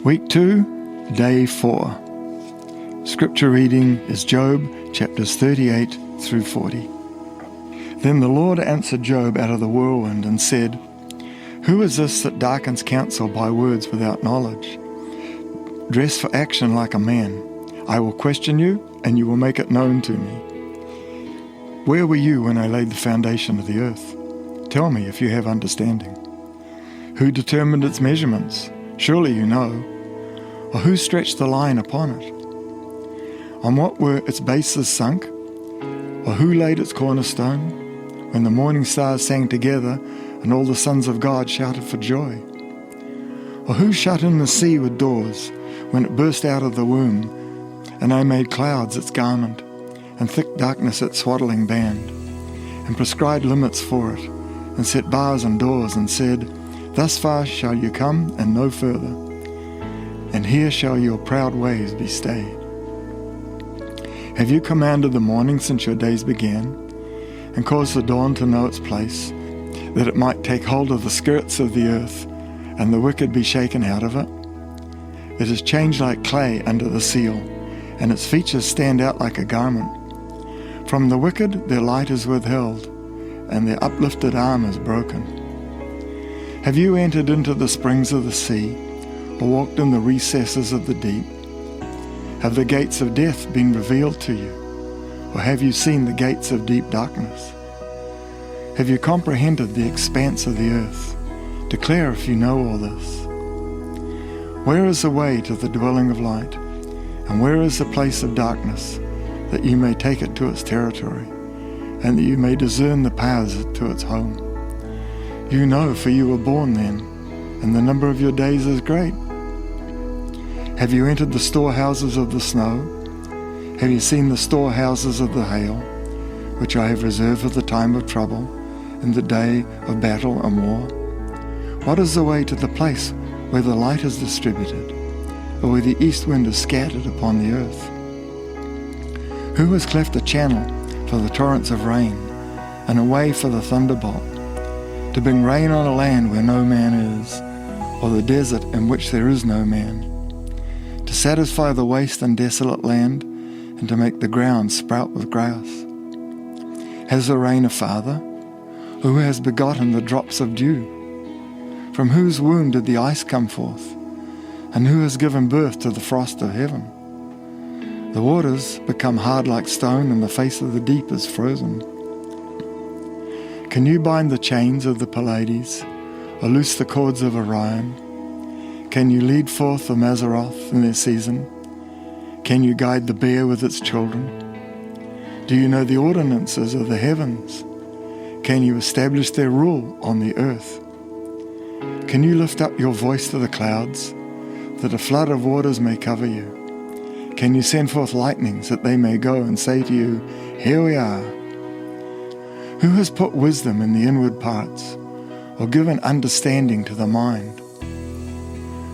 Week 2, Day 4. Scripture reading is Job chapters 38 through 40. Then the Lord answered Job out of the whirlwind and said, "Who is this that darkens counsel by words without knowledge? Dress for action like a man. I will question you, and you will make it known to me. Where were you when I laid the foundation of the earth? Tell me if you have understanding. Who determined its measurements? Surely you know. Or who stretched the line upon it? On what were its bases sunk? Or who laid its cornerstone? When the morning stars sang together, and all the sons of God shouted for joy? Or who shut in the sea with doors, when it burst out of the womb, and I made clouds its garment, and thick darkness its swaddling band, and prescribed limits for it, and set bars and doors, and said, Thus far shall you come, and no further, and here shall your proud ways be stayed. Have you commanded the morning since your days began, and caused the dawn to know its place, that it might take hold of the skirts of the earth, and the wicked be shaken out of it? It is changed like clay under the seal, and its features stand out like a garment. From the wicked their light is withheld, and their uplifted arm is broken. Have you entered into the springs of the sea, or walked in the recesses of the deep? Have the gates of death been revealed to you, or have you seen the gates of deep darkness? Have you comprehended the expanse of the earth? Declare if you know all this. Where is the way to the dwelling of light, and where is the place of darkness, that you may take it to its territory, and that you may discern the paths to its home? You know, for you were born then, and the number of your days is great. Have you entered the storehouses of the snow? Have you seen the storehouses of the hail, which I have reserved for the time of trouble, in the day of battle and war? What is the way to the place where the light is distributed, or where the east wind is scattered upon the earth? Who has cleft a channel for the torrents of rain, and a way for the thunderbolt, to bring rain on a land where no man is, or the desert in which there is no man, to satisfy the waste and desolate land, and to make the ground sprout with grass? Has the rain a father? Who has begotten the drops of dew? From whose womb did the ice come forth? And who has given birth to the frost of heaven? The waters become hard like stone, and the face of the deep is frozen. Can you bind the chains of the Pleiades, or loose the cords of Orion? Can you lead forth the Mazzaroth in their season? Can you guide the bear with its children? Do you know the ordinances of the heavens? Can you establish their rule on the earth? Can you lift up your voice to the clouds, that a flood of waters may cover you? Can you send forth lightnings, that they may go and say to you, Here we are? Who has put wisdom in the inward parts, or given understanding to the mind?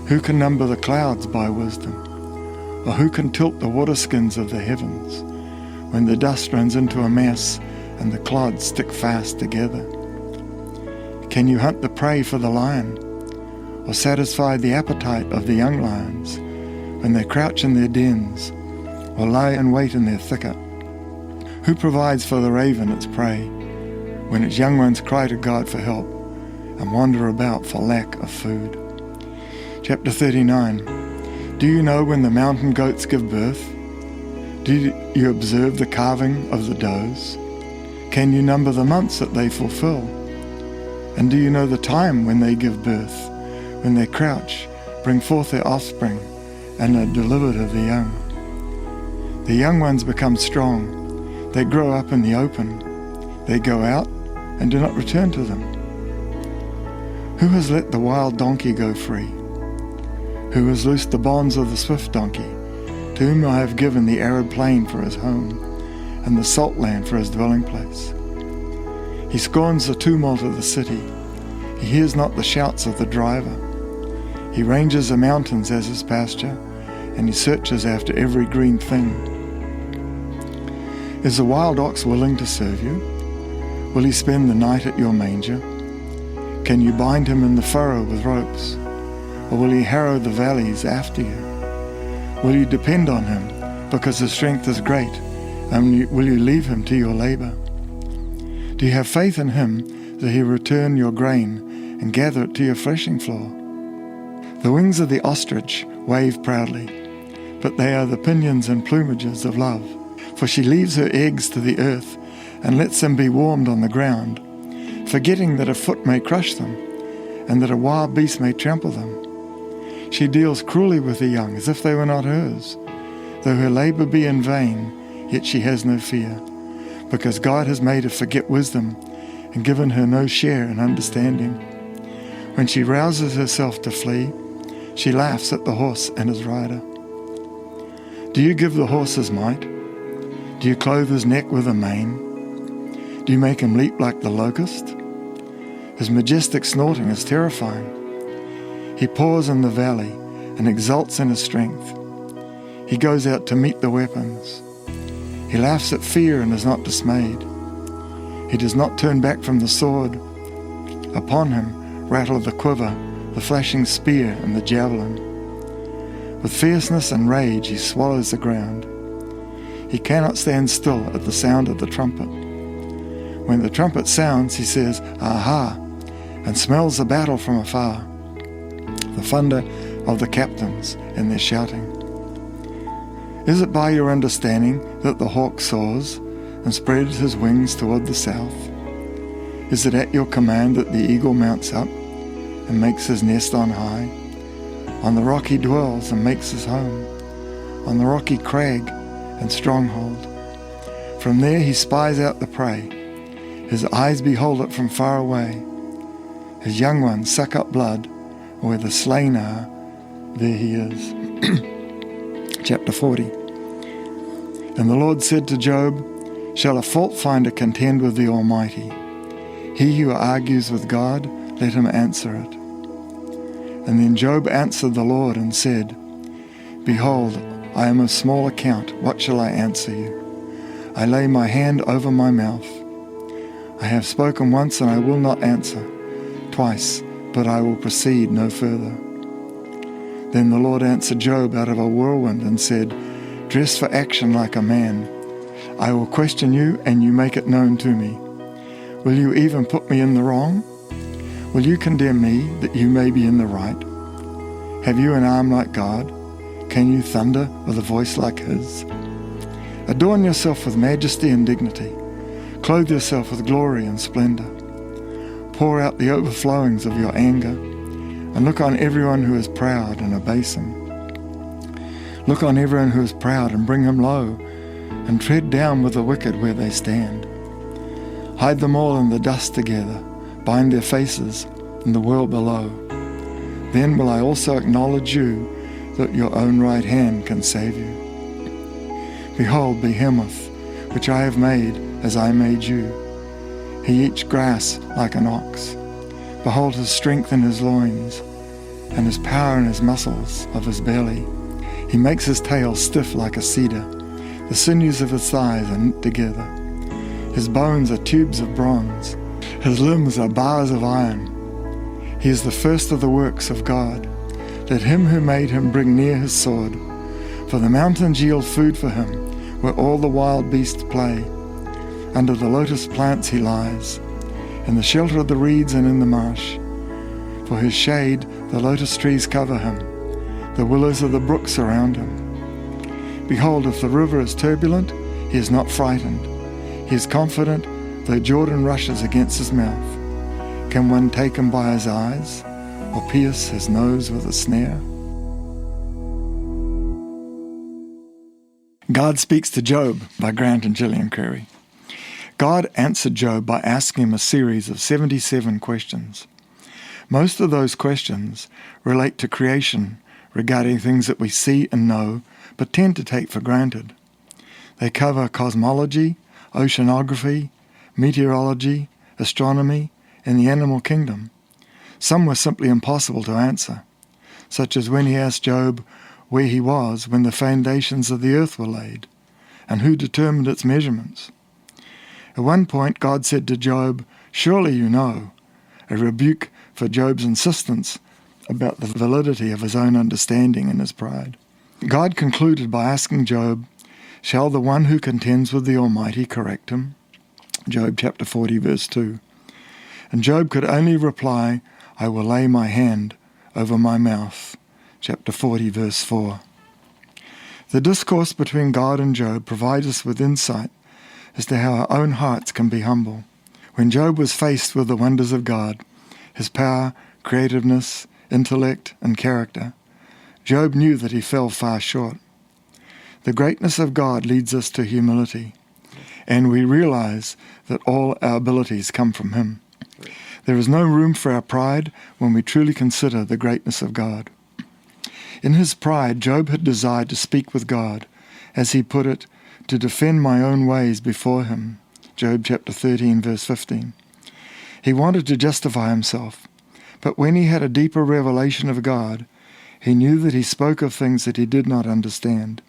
Who can number the clouds by wisdom, or who can tilt the waterskins of the heavens, when the dust runs into a mass and the clods stick fast together? Can you hunt the prey for the lion, or satisfy the appetite of the young lions, when they crouch in their dens, or lie in wait in their thicket? Who provides for the raven its prey, when its young ones cry to God for help, and wander about for lack of food? Chapter 39. Do you know when the mountain goats give birth? Do you observe the calving of the does? Can you number the months that they fulfill? And do you know the time when they give birth, when they crouch, bring forth their offspring, and are delivered of the young? The young ones become strong. They grow up in the open. They go out and do not return to them. Who has let the wild donkey go free? Who has loosed the bonds of the swift donkey, to whom I have given the arid plain for his home, and the salt land for his dwelling place? He scorns the tumult of the city. He hears not the shouts of the driver. He ranges the mountains as his pasture, and he searches after every green thing. Is the wild ox willing to serve you? Will he spend the night at your manger? Can you bind him in the furrow with ropes? or will he harrow the valleys after you? Will you depend on him because his strength is great, and will you leave him to your labor? Do you have faith in him that he will return your grain and gather it to your threshing floor? The wings of the ostrich wave proudly, but they are the pinions and plumages of love. For she leaves her eggs to the earth and lets them be warmed on the ground, forgetting that a foot may crush them and that a wild beast may trample them. She deals cruelly with the young as if they were not hers. Though her labor be in vain, yet she has no fear, because God has made her forget wisdom and given her no share in understanding. When she rouses herself to flee, she laughs at the horse and his rider. Do you give the horse his might? Do you clothe his neck with a mane? Do you make him leap like the locust? His majestic snorting is terrifying. He paws in the valley and exults in his strength. He goes out to meet the weapons. He laughs at fear and is not dismayed. He does not turn back from the sword. Upon him rattle the quiver, the flashing spear and the javelin. With fierceness and rage he swallows the ground. He cannot stand still at the sound of the trumpet. When the trumpet sounds, he says, "Aha!" and smells the battle from afar, the thunder of the captains and their shouting. Is it by your understanding that the hawk soars and spreads his wings toward the south? Is it at your command that the eagle mounts up and makes his nest on high? On the rock he dwells and makes his home, on the rocky crag and stronghold. From there he spies out the prey. His eyes behold it from far away. His young ones suck up blood, where the slain are, there he is. Chapter 40. And the Lord said to Job, shall a fault finder contend with the Almighty? He who argues with God, let him answer it. And then Job answered the Lord and said, behold, I am of small account, what shall I answer you? I lay my hand over my mouth. I have spoken once and I will not answer, twice, but I will proceed no further. Then the Lord answered Job out of a whirlwind and said, dress for action like a man. I will question you and you make it known to me. Will you even put me in the wrong? Will you condemn me that you may be in the right? Have you an arm like God? Can you thunder with a voice like his? Adorn yourself with majesty and dignity. Clothe yourself with glory and splendor. Pour out the overflowings of your anger, and look on everyone who is proud and abase him. Look on everyone who is proud and bring him low, and tread down with the wicked where they stand. Hide them all in the dust together, bind their faces in the world below. Then will I also acknowledge you, that your own right hand can save you. Behold, Behemoth, which I have made as I made you. He eats grass like an ox. Behold his strength in his loins, and his power in his muscles of his belly. He makes his tail stiff like a cedar. The sinews of his thighs are knit together. His bones are tubes of bronze. His limbs are bars of iron. He is the first of the works of God. Let him who made him bring near his sword. For the mountains yield food for him, where all the wild beasts play. Under the lotus plants he lies, in the shelter of the reeds and in the marsh. For his shade the lotus trees cover him, the willows of the brook surround him. Behold, if the river is turbulent, he is not frightened. He is confident, though Jordan rushes against his mouth. Can one take him by his eyes, or pierce his nose with a snare? God Speaks to Job by Grant and Gillian Curry. God answered Job by asking him a series of 77 questions. Most of those questions relate to creation regarding things that we see and know, but tend to take for granted. They cover cosmology, oceanography, meteorology, astronomy, and the animal kingdom. Some were simply impossible to answer, such as when he asked Job where he was when the foundations of the earth were laid, and who determined its measurements. At one point God said to Job, surely you know, a rebuke for Job's insistence about the validity of his own understanding and his pride. God concluded by asking Job, "Shall the one who contends with the Almighty correct him?" Job chapter 40, verse 2. And Job could only reply, "I will lay my hand over my mouth." Chapter 40, verse 4. The discourse between God and Job provides us with insight as to how our own hearts can be humble. When Job was faced with the wonders of God, his power, creativeness, intellect, and character, Job knew that he fell far short. The greatness of God leads us to humility, and we realize that all our abilities come from him. There is no room for our pride when we truly consider the greatness of God. In his pride, Job had desired to speak with God, as he put it, to defend my own ways before him. Job chapter 13, verse 15. He wanted to justify himself, but when he had a deeper revelation of God, he knew that he spoke of things that he did not understand.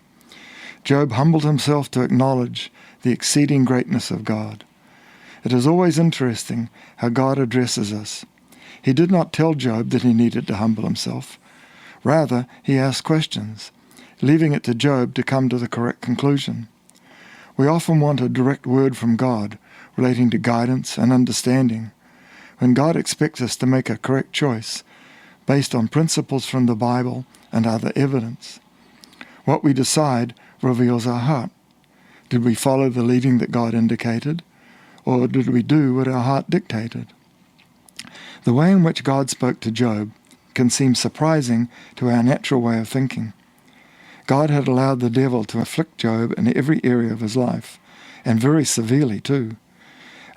Job humbled himself to acknowledge the exceeding greatness of God. It is always interesting how God addresses us. He did not tell Job that he needed to humble himself. Rather, he asked questions, leaving it to Job to come to the correct conclusion. We often want a direct word from God relating to guidance and understanding, when God expects us to make a correct choice based on principles from the Bible and other evidence. What we decide reveals our heart. Did we follow the leading that God indicated, or did we do what our heart dictated? The way in which God spoke to Job can seem surprising to our natural way of thinking. God had allowed the devil to afflict Job in every area of his life, and very severely too.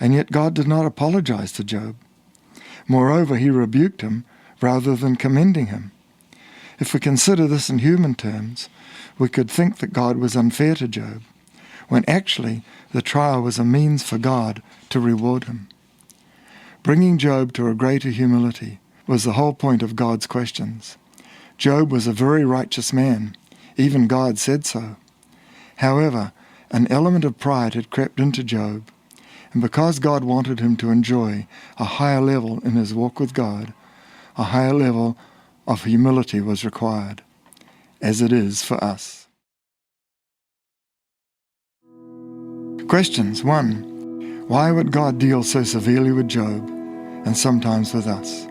And yet God did not apologize to Job. Moreover, he rebuked him rather than commending him. If we consider this in human terms, we could think that God was unfair to Job, when actually the trial was a means for God to reward him. Bringing Job to a greater humility was the whole point of God's questions. Job was a very righteous man. Even God said so. However, an element of pride had crept into Job, and because God wanted him to enjoy a higher level in his walk with God, a higher level of humility was required, as it is for us. Questions. 1. Why would God deal so severely with Job and sometimes with us?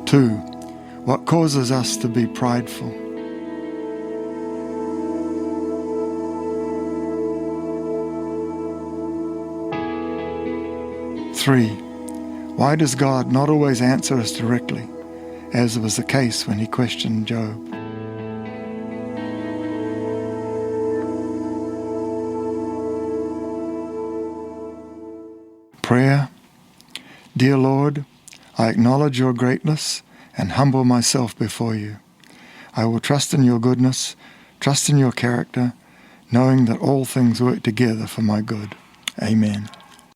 2. What causes us to be prideful? 3. Why does God not always answer us directly, as was the case when he questioned Job? Prayer. Dear Lord, I acknowledge your greatness and humble myself before you. I will trust in your goodness, trust in your character, knowing that all things work together for my good. Amen.